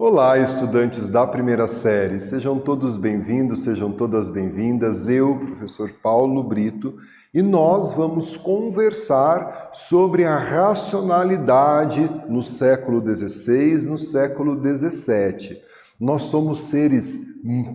Olá, estudantes da primeira série, sejam todos bem-vindos, sejam todas bem-vindas. Eu, professor Paulo Brito, e nós vamos conversar sobre a racionalidade no século XVI, no século XVII. Nós somos seres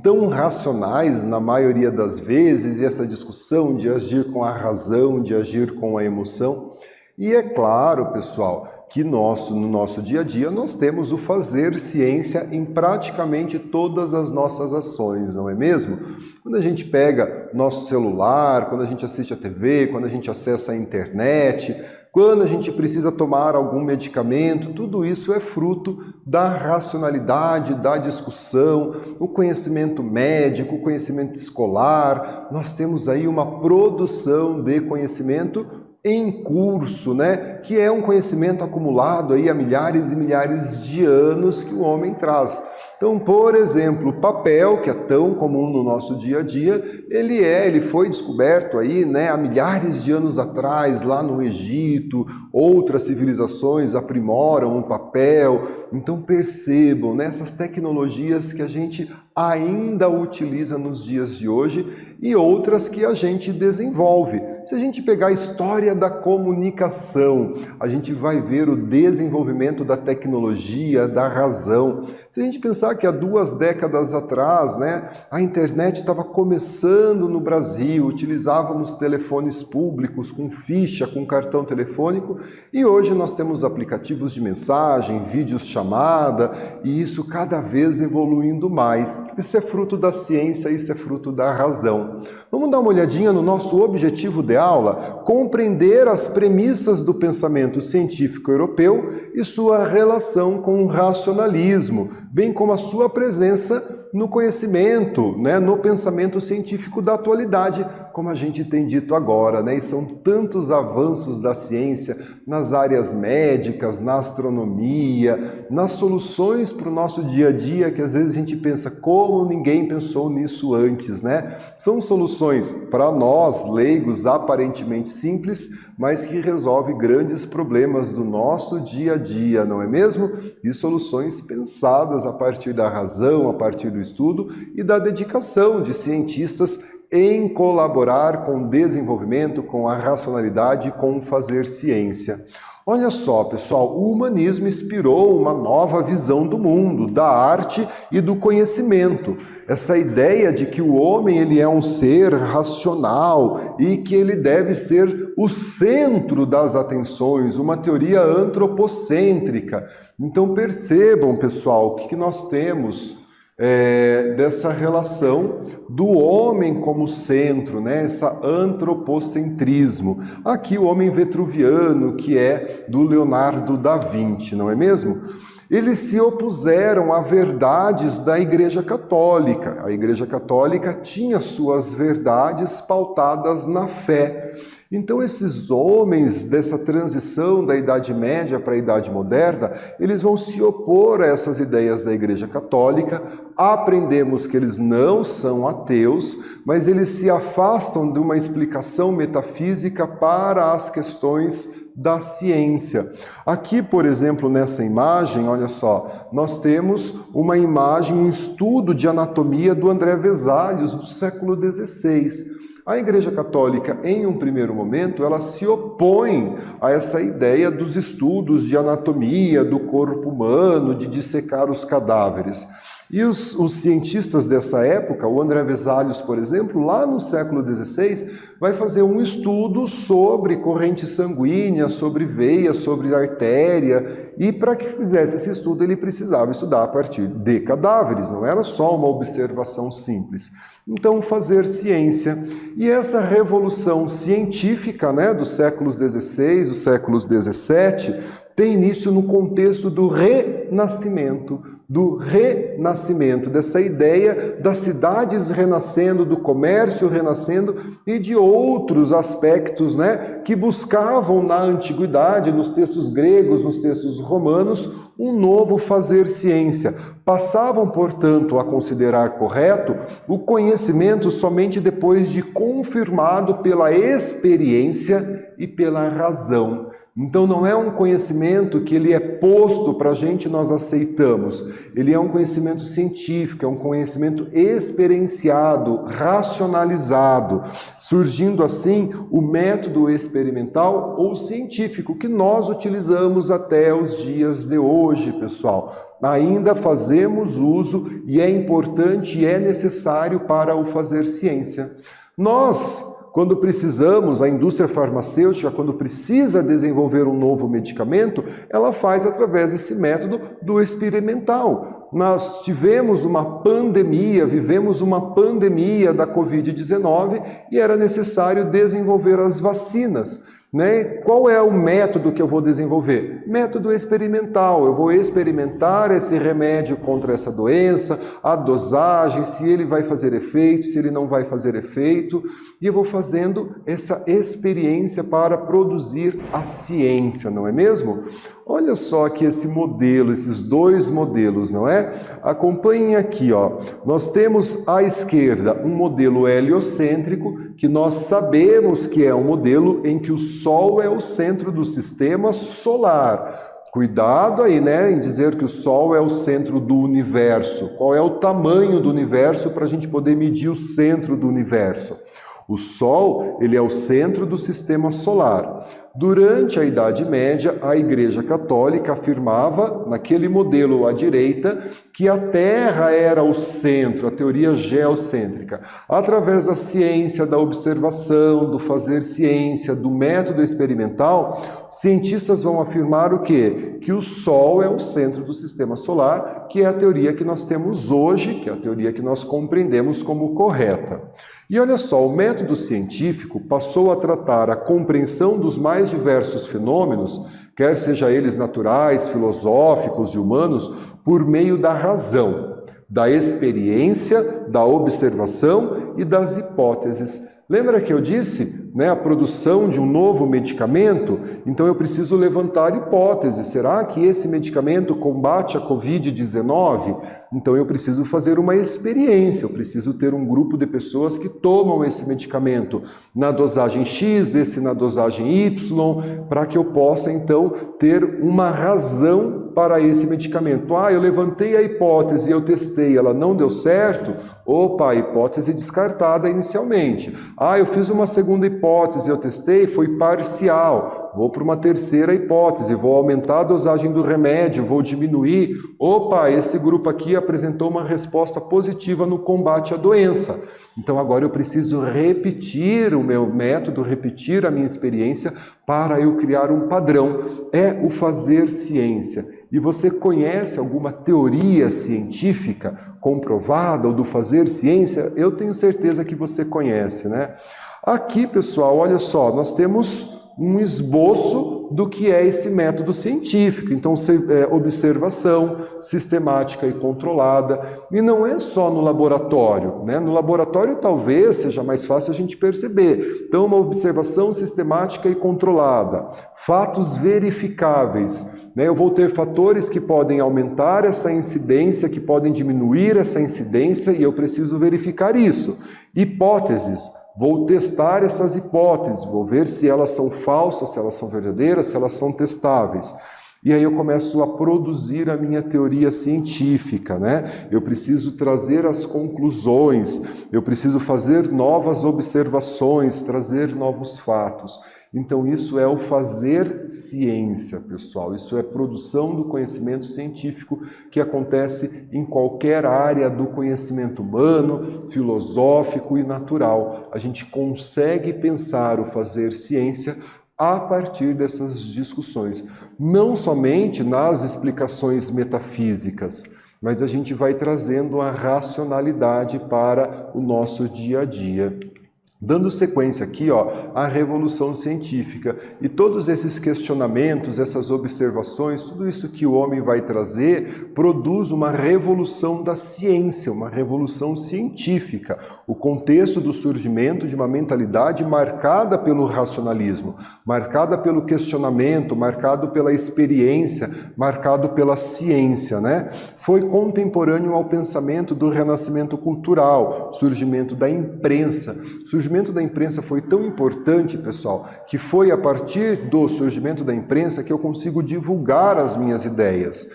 tão racionais na maioria das vezes, e essa discussão de agir com a razão, de agir com a emoção. E é claro, pessoal, que no nosso dia a dia nós temos o fazer ciência em praticamente todas as nossas ações, não é mesmo? Quando a gente pega nosso celular, quando a gente assiste a TV, quando a gente acessa a internet, quando a gente precisa tomar algum medicamento, tudo isso é fruto da racionalidade, da discussão, o conhecimento médico, o conhecimento escolar. Nós temos aí uma produção de conhecimento em curso, né? Que é um conhecimento acumulado aí há milhares e milhares de anos que o homem traz. Então, por exemplo, o papel, que é tão comum no nosso dia a dia, ele foi descoberto aí, né, há milhares de anos atrás, lá no Egito. Outras civilizações aprimoram o papel. Então percebam, né, essas tecnologias que a gente ainda utiliza nos dias de hoje e outras que a gente desenvolve. Se a gente pegar a história da comunicação, a gente vai ver o desenvolvimento da tecnologia, da razão. Se a gente pensar que há 2 décadas atrás, né, a internet estava começando no Brasil, utilizávamos telefones públicos com ficha, com cartão telefônico, e hoje nós temos aplicativos de mensagem, vídeos chamada, e isso cada vez evoluindo mais. Isso é fruto da ciência, isso é fruto da razão. Vamos dar uma olhadinha no nosso objetivo de aula, compreender as premissas do pensamento científico europeu e sua relação com o racionalismo, bem como a sua presença no conhecimento, né, no pensamento científico da atualidade, como a gente tem dito agora, né? E são tantos avanços da ciência nas áreas médicas, na astronomia, nas soluções para o nosso dia a dia, que às vezes a gente pensa como ninguém pensou nisso antes, né? São soluções para nós, leigos, aparentemente simples, mas que resolvem grandes problemas do nosso dia a dia, não é mesmo? E soluções pensadas a partir da razão, a partir do estudo e da dedicação de cientistas em colaborar com o desenvolvimento, com a racionalidade, com o fazer ciência. Olha só, pessoal, o humanismo inspirou uma nova visão do mundo, da arte e do conhecimento. Essa ideia de que o homem ele é um ser racional e que ele deve ser o centro das atenções, uma teoria antropocêntrica. Então percebam, pessoal, o que nós temos dessa relação do homem como centro, né? Essa antropocentrismo. Aqui o homem vitruviano, que é do Leonardo da Vinci, não é mesmo? Eles se opuseram a verdades da Igreja Católica. A Igreja Católica tinha suas verdades pautadas na fé. Então esses homens dessa transição da Idade Média para a Idade Moderna, eles vão se opor a essas ideias da Igreja Católica. Aprendemos que eles não são ateus, mas eles se afastam de uma explicação metafísica para as questões da ciência. Aqui, por exemplo, nessa imagem, olha só, nós temos uma imagem, um estudo de anatomia do André Vesalius, do século XVI. A Igreja Católica, em um primeiro momento, ela se opõe a essa ideia dos estudos de anatomia do corpo humano, de dissecar os cadáveres. E os cientistas dessa época, o André Vesalius, por exemplo, lá no século XVI, vai fazer um estudo sobre corrente sanguínea, sobre veia, sobre artéria, e para que fizesse esse estudo ele precisava estudar a partir de cadáveres, não era só uma observação simples. Então, fazer ciência. E essa revolução científica, né, dos séculos XVI, dos séculos XVII, tem início no contexto do Renascimento, dessa ideia das cidades renascendo, do comércio renascendo e de outros aspectos, né, que buscavam na antiguidade, nos textos gregos, nos textos romanos, um novo fazer ciência. Passavam, portanto, a considerar correto o conhecimento somente depois de confirmado pela experiência e pela razão. Então não é um conhecimento que ele é posto para a gente e nós aceitamos. Ele é um conhecimento científico, é um conhecimento experienciado, racionalizado, surgindo assim o método experimental ou científico que nós utilizamos até os dias de hoje, pessoal. Ainda fazemos uso e é importante e é necessário para o fazer ciência. Nós, quando precisamos, a indústria farmacêutica, quando precisa desenvolver um novo medicamento, ela faz através desse método do experimental. Nós tivemos uma pandemia, vivemos uma pandemia da Covid-19 e era necessário desenvolver as vacinas. Qual é o método que eu vou desenvolver? Método experimental. Eu vou experimentar esse remédio contra essa doença, a dosagem, se ele vai fazer efeito, se ele não vai fazer efeito, e eu vou fazendo essa experiência para produzir a ciência, não é mesmo? Olha só aqui esse modelo, esses dois modelos, não é? Acompanhem aqui, ó. Nós temos à esquerda um modelo heliocêntrico, que nós sabemos que é um modelo em que o Sol é o centro do sistema solar. Cuidado aí, em dizer que o Sol é o centro do universo. Qual é o tamanho do universo para a gente poder medir o centro do universo? O Sol, ele é o centro do sistema solar. Durante a Idade Média, a Igreja Católica afirmava, naquele modelo à direita, que a Terra era o centro, a teoria geocêntrica. Através da ciência, da observação, do fazer ciência, do método experimental, cientistas vão afirmar o quê? Que o Sol é o centro do sistema solar, que é a teoria que nós temos hoje, que é a teoria que nós compreendemos como correta. E olha só, o método científico passou a tratar a compreensão dos mais diversos fenômenos, quer sejam eles naturais, filosóficos e humanos, por meio da razão, da experiência, da observação e das hipóteses. Lembra que eu disse, a produção de um novo medicamento? Então eu preciso levantar hipóteses. Será que esse medicamento combate a Covid-19? Então eu preciso fazer uma experiência, eu preciso ter um grupo de pessoas que tomam esse medicamento na dosagem X, esse na dosagem Y, para que eu possa então ter uma razão para esse medicamento. Eu levantei a hipótese, eu testei, ela não deu certo. Opa, hipótese descartada inicialmente. Eu fiz uma segunda hipótese, eu testei, foi parcial. Vou para uma terceira hipótese, vou aumentar a dosagem do remédio, vou diminuir. Opa, esse grupo aqui apresentou uma resposta positiva no combate à doença. Então agora eu preciso repetir o meu método, repetir a minha experiência para eu criar um padrão. É o fazer ciência. E você conhece alguma teoria científica comprovada ou do fazer ciência? Eu tenho certeza que você conhece, Aqui, pessoal, olha só, nós temos um esboço do que é esse método científico. Então, observação sistemática e controlada. E não é só no laboratório, No laboratório talvez seja mais fácil a gente perceber. Então, uma observação sistemática e controlada. Fatos verificáveis. Eu vou ter fatores que podem aumentar essa incidência, que podem diminuir essa incidência, e eu preciso verificar isso. Hipóteses. Vou testar essas hipóteses, vou ver se elas são falsas, se elas são verdadeiras, se elas são testáveis. E aí eu começo a produzir a minha teoria científica, Eu preciso trazer as conclusões, eu preciso fazer novas observações, trazer novos fatos. Então isso é o fazer ciência, pessoal. Isso é produção do conhecimento científico que acontece em qualquer área do conhecimento humano, filosófico e natural. A gente consegue pensar o fazer ciência a partir dessas discussões. Não somente nas explicações metafísicas, mas a gente vai trazendo a racionalidade para o nosso dia a dia. Dando sequência aqui, à revolução científica e todos esses questionamentos, essas observações, tudo isso que o homem vai trazer, produz uma revolução da ciência, uma revolução científica. O contexto do surgimento de uma mentalidade marcada pelo racionalismo, marcada pelo questionamento, marcado pela experiência, marcado pela ciência, Foi contemporâneo ao pensamento do renascimento cultural, surgimento da imprensa, surgimento surgimento da imprensa foi tão importante, pessoal, que foi a partir do surgimento da imprensa que eu consigo divulgar as minhas ideias.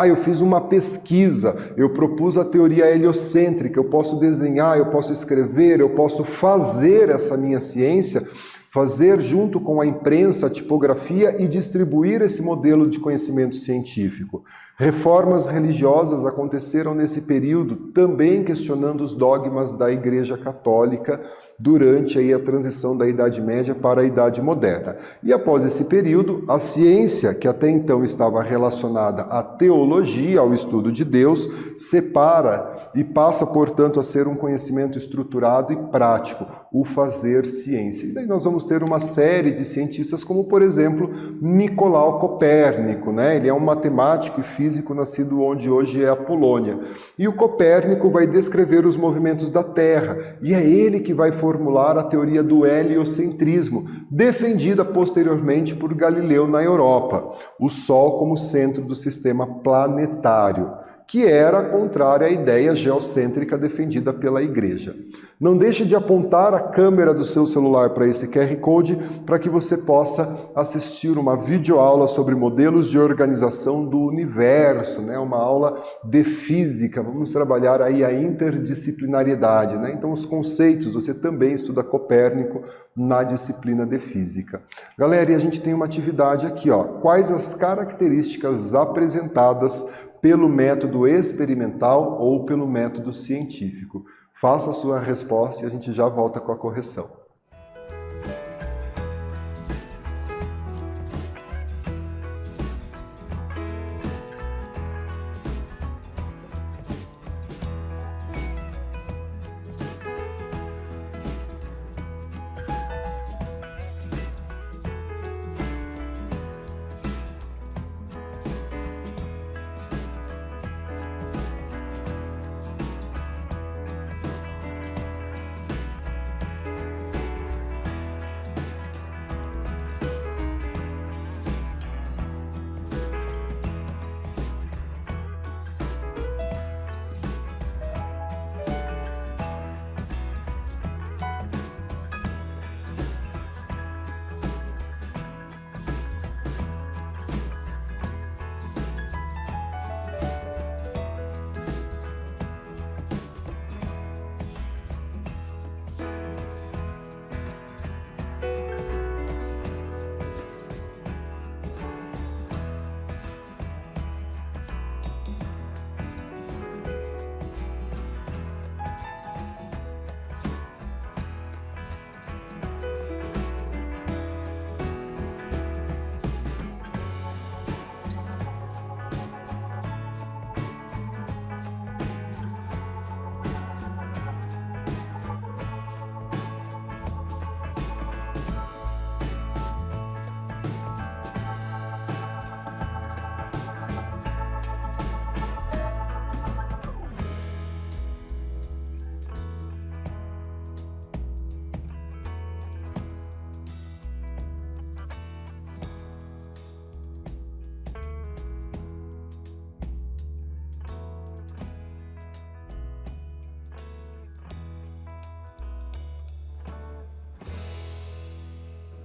Eu fiz uma pesquisa, eu propus a teoria heliocêntrica, eu posso desenhar, eu posso escrever, eu posso fazer essa minha ciência, fazer junto com a imprensa, a tipografia e distribuir esse modelo de conhecimento científico. Reformas religiosas aconteceram nesse período, também questionando os dogmas da Igreja Católica durante a transição da Idade Média para a Idade Moderna. E após esse período, a ciência, que até então estava relacionada à teologia, ao estudo de Deus, separa e passa, portanto, a ser um conhecimento estruturado e prático, o fazer ciência. E daí nós vamos ter uma série de cientistas, como, por exemplo, Nicolau Copérnico, né? Ele é um matemático e físico nascido onde hoje é a Polônia. E o Copérnico vai descrever os movimentos da Terra, e é ele que vai formular a teoria do heliocentrismo, defendida posteriormente por Galileu na Europa, o Sol como centro do sistema planetário, que era contrária à ideia geocêntrica defendida pela Igreja. Não deixe de apontar a câmera do seu celular para esse QR Code para que você possa assistir uma videoaula sobre modelos de organização do universo, né? Uma aula de física. Vamos trabalhar aí a interdisciplinariedade, né? Então os conceitos, você também estuda Copérnico na disciplina de física. Galera, e a gente tem uma atividade aqui, ó. Quais as características apresentadas pelo método experimental ou pelo método científico? Faça a sua resposta e a gente já volta com a correção.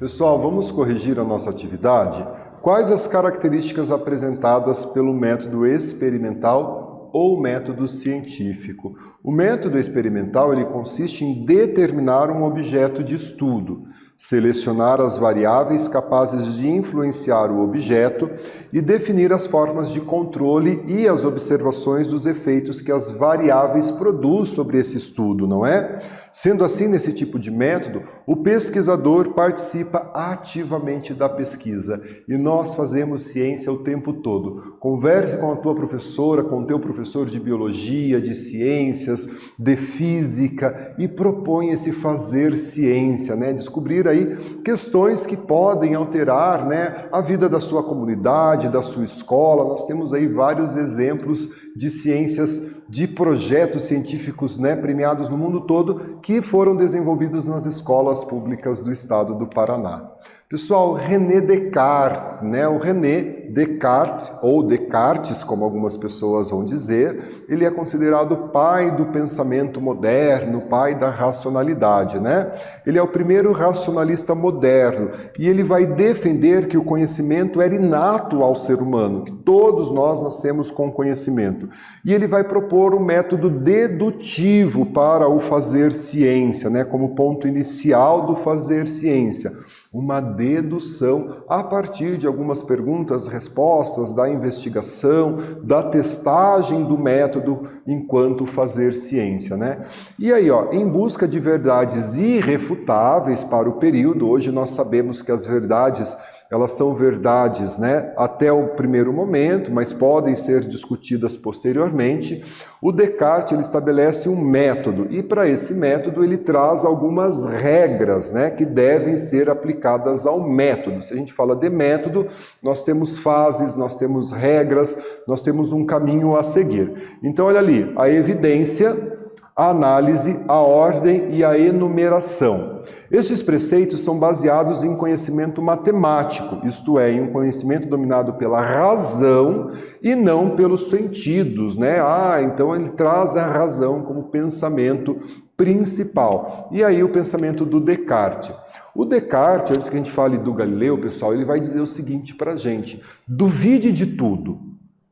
Pessoal, vamos corrigir a nossa atividade? Quais as características apresentadas pelo método experimental ou método científico? O método experimental ele consiste em determinar um objeto de estudo, selecionar as variáveis capazes de influenciar o objeto e definir as formas de controle e as observações dos efeitos que as variáveis produzem sobre esse estudo, não é? Sendo assim, nesse tipo de método, o pesquisador participa ativamente da pesquisa e nós fazemos ciência o tempo todo. Converse com a tua professora, com o teu professor de biologia, de ciências, de física e propõe esse fazer ciência, né? Descobrir aí questões que podem alterar, né, a vida da sua comunidade, da sua escola. Nós temos aí vários exemplos de ciências, de projetos científicos, né, premiados no mundo todo, que foram desenvolvidos nas escolas públicas do estado do Paraná. Pessoal, René Descartes, né, o René Descartes, ou Descartes, como algumas pessoas vão dizer, ele é considerado o pai do pensamento moderno, pai da racionalidade, né? Ele é o primeiro racionalista moderno e ele vai defender que o conhecimento era inato ao ser humano, que todos nós nascemos com conhecimento. E ele vai propor um método dedutivo para o fazer ciência, né? Como ponto inicial do fazer ciência. Uma dedução a partir de algumas perguntas, respostas, da investigação, da testagem do método enquanto fazer ciência, né? E aí, ó, em busca de verdades irrefutáveis para o período, hoje nós sabemos que as verdades, elas são verdades, né, até o primeiro momento, mas podem ser discutidas posteriormente. O Descartes, ele estabelece um método, e para esse método ele traz algumas regras, né, que devem ser aplicadas ao método. Se a gente fala de método, nós temos fases, nós temos regras, nós temos um caminho a seguir. Então, olha ali, a evidência, a análise, a ordem e a enumeração. Estes preceitos são baseados em conhecimento matemático, isto é, em um conhecimento dominado pela razão e não pelos sentidos, né? Então ele traz a razão como pensamento principal. E aí o pensamento do Descartes. O Descartes, antes que a gente fale do Galileu, pessoal, ele vai dizer o seguinte para a gente: duvide de tudo,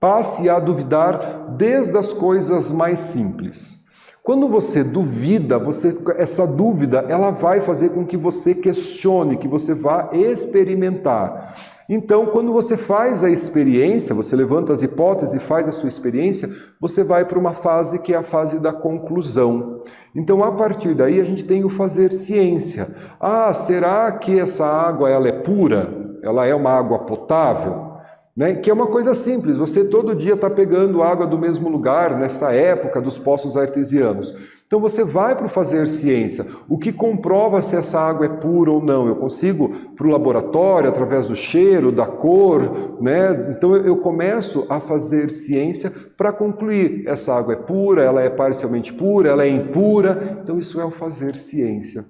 passe a duvidar desde as coisas mais simples. Quando você duvida, essa dúvida ela vai fazer com que você questione, que você vá experimentar. Então, quando você faz a experiência, você levanta as hipóteses e faz a sua experiência, você vai para uma fase que é a fase da conclusão. Então, a partir daí, a gente tem o fazer ciência. Será que essa água ela é pura? Ela é uma água potável? Né? Que é uma coisa simples, você todo dia está pegando água do mesmo lugar, nessa época dos poços artesianos. Então você vai para o fazer ciência, o que comprova se essa água é pura ou não. Eu consigo para o laboratório, através do cheiro, da cor, né? Então eu começo a fazer ciência para concluir, essa água é pura, ela é parcialmente pura, ela é impura. Então isso é o fazer ciência.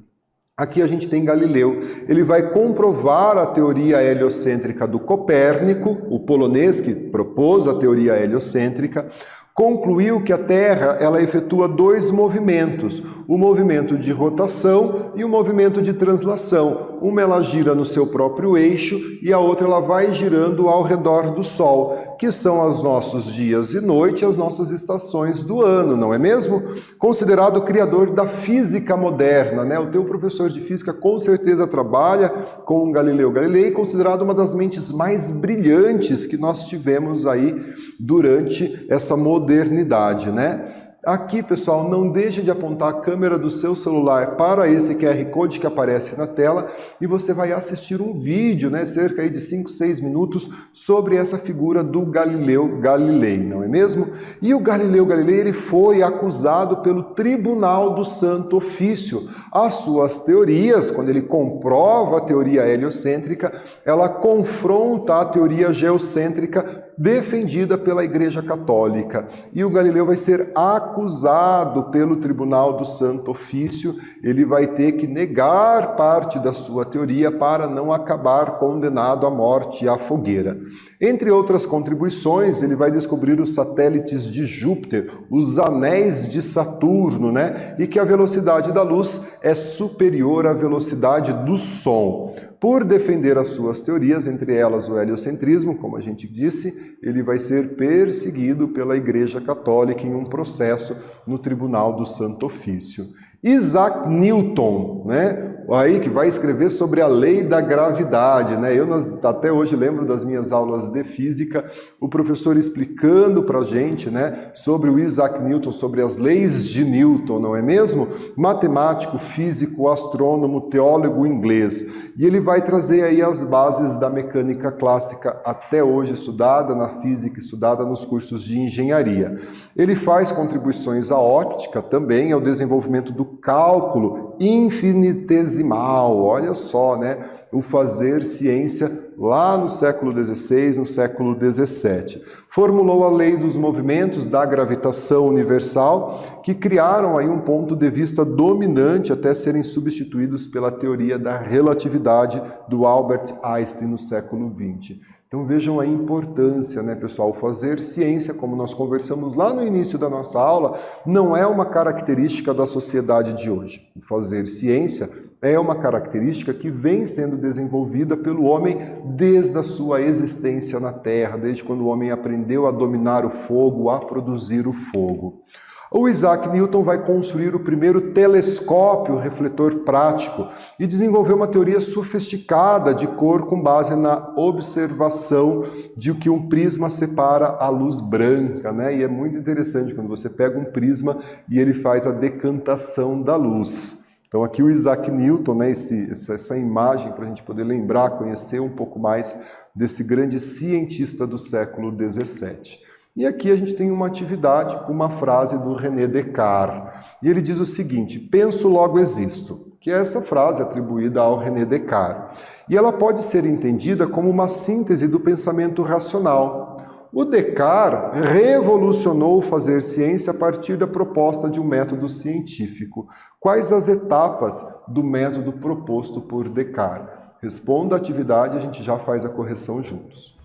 Aqui a gente tem Galileu, ele vai comprovar a teoria heliocêntrica do Copérnico, o polonês que propôs a teoria heliocêntrica, concluiu que a Terra ela efetua dois movimentos, o movimento de rotação e o movimento de translação. Uma ela gira no seu próprio eixo e a outra ela vai girando ao redor do Sol, que são os nossos dias e noites, as nossas estações do ano, não é mesmo? Considerado o criador da física moderna, né? O teu professor de física com certeza trabalha com Galileu Galilei, considerado uma das mentes mais brilhantes que nós tivemos aí durante essa modernidade, né? Aqui, pessoal, não deixe de apontar a câmera do seu celular para esse QR Code que aparece na tela e você vai assistir um vídeo, né, cerca aí de 5, 6 minutos, sobre essa figura do Galileu Galilei, não é mesmo? E o Galileu Galilei ele foi acusado pelo Tribunal do Santo Ofício. As suas teorias, quando ele comprova a teoria heliocêntrica, ela confronta a teoria geocêntrica defendida pela Igreja Católica. E o Galileu vai ser acusado pelo Tribunal do Santo Ofício, ele vai ter que negar parte da sua teoria para não acabar condenado à morte e à fogueira. Entre outras contribuições, ele vai descobrir os satélites de Júpiter, os anéis de Saturno, né? E que a velocidade da luz é superior à velocidade do som. Por defender as suas teorias, entre elas o heliocentrismo, como a gente disse, ele vai ser perseguido pela Igreja Católica em um processo no Tribunal do Santo Ofício. Isaac Newton, né? Aí que vai escrever sobre a lei da gravidade, né? Eu até hoje lembro das minhas aulas de física, o professor explicando para a gente, né, sobre o Isaac Newton, sobre as leis de Newton, não é mesmo? Matemático, físico, astrônomo, teólogo inglês. E ele vai trazer aí as bases da mecânica clássica até hoje estudada na física, estudada nos cursos de engenharia. Ele faz contribuições à óptica também, ao desenvolvimento do cálculo infinitesimal, olha só, né? O fazer ciência lá no século XVI, no século XVII. Formulou a lei dos movimentos da gravitação universal, que criaram aí um ponto de vista dominante até serem substituídos pela teoria da relatividade do Albert Einstein no século XX. Então vejam a importância, né, pessoal? Fazer ciência, como nós conversamos lá no início da nossa aula, não é uma característica da sociedade de hoje. Fazer ciência é uma característica que vem sendo desenvolvida pelo homem desde a sua existência na Terra, desde quando o homem aprendeu a dominar o fogo, a produzir o fogo. O Isaac Newton vai construir o primeiro telescópio refletor prático e desenvolveu uma teoria sofisticada de cor com base na observação de que um prisma separa a luz branca, né? E é muito interessante quando você pega um prisma e ele faz a decantação da luz. Então aqui o Isaac Newton, né, essa imagem para a gente poder lembrar, conhecer um pouco mais desse grande cientista do século XVII. E aqui a gente tem uma atividade com uma frase do René Descartes. E ele diz o seguinte: penso, logo existo, que é essa frase atribuída ao René Descartes. E ela pode ser entendida como uma síntese do pensamento racional. O Descartes revolucionou o fazer ciência a partir da proposta de um método científico. Quais as etapas do método proposto por Descartes? Responda a atividade e a gente já faz a correção juntos.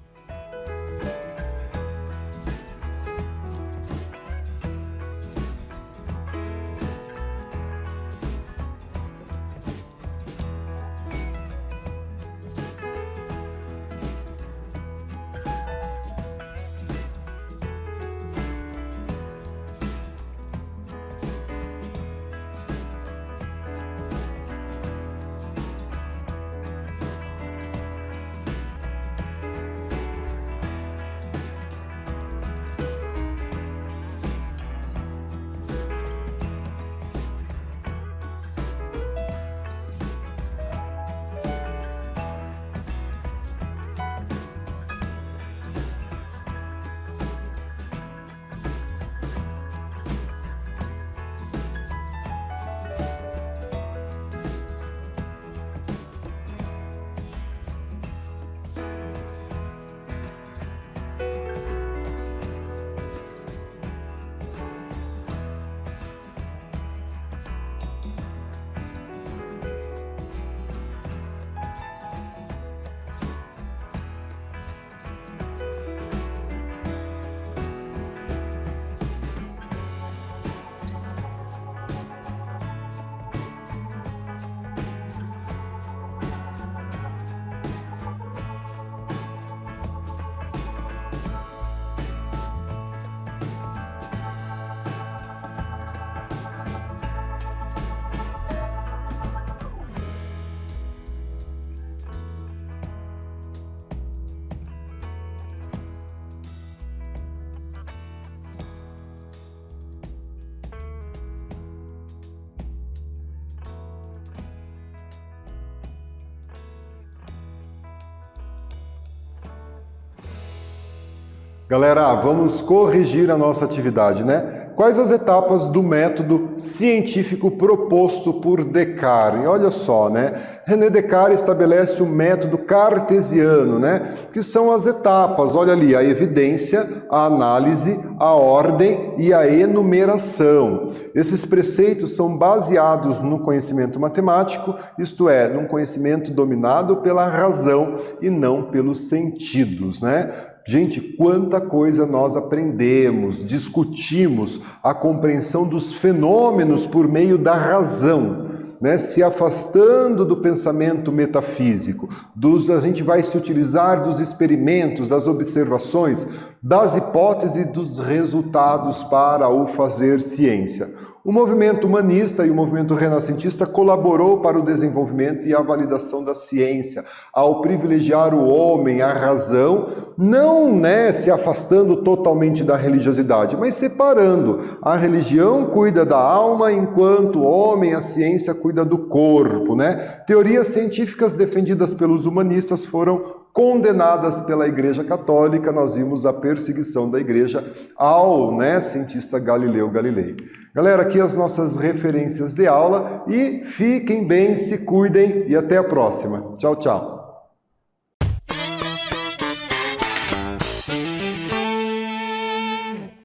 Galera, vamos corrigir a nossa atividade, né? Quais as etapas do método científico proposto por Descartes? E olha só, né? René Descartes estabelece o método cartesiano, né? Que são as etapas, olha ali, a evidência, a análise, a ordem e a enumeração. Esses preceitos são baseados no conhecimento matemático, isto é, num conhecimento dominado pela razão e não pelos sentidos, né? Gente, quanta coisa nós aprendemos, discutimos a compreensão dos fenômenos por meio da razão, né? Se afastando do pensamento metafísico, a gente vai se utilizar dos experimentos, das observações, das hipóteses e dos resultados para o fazer ciência. O movimento humanista e o movimento renascentista colaborou para o desenvolvimento e a validação da ciência, ao privilegiar o homem, a razão, não, né, se afastando totalmente da religiosidade, mas separando. A religião cuida da alma, enquanto o homem, a ciência, cuida do corpo, né? Teorias científicas defendidas pelos humanistas foram condenadas pela Igreja Católica. Nós vimos a perseguição da Igreja ao, né, cientista Galileu Galilei. Galera, aqui as nossas referências de aula e fiquem bem, se cuidem e até a próxima. Tchau, tchau.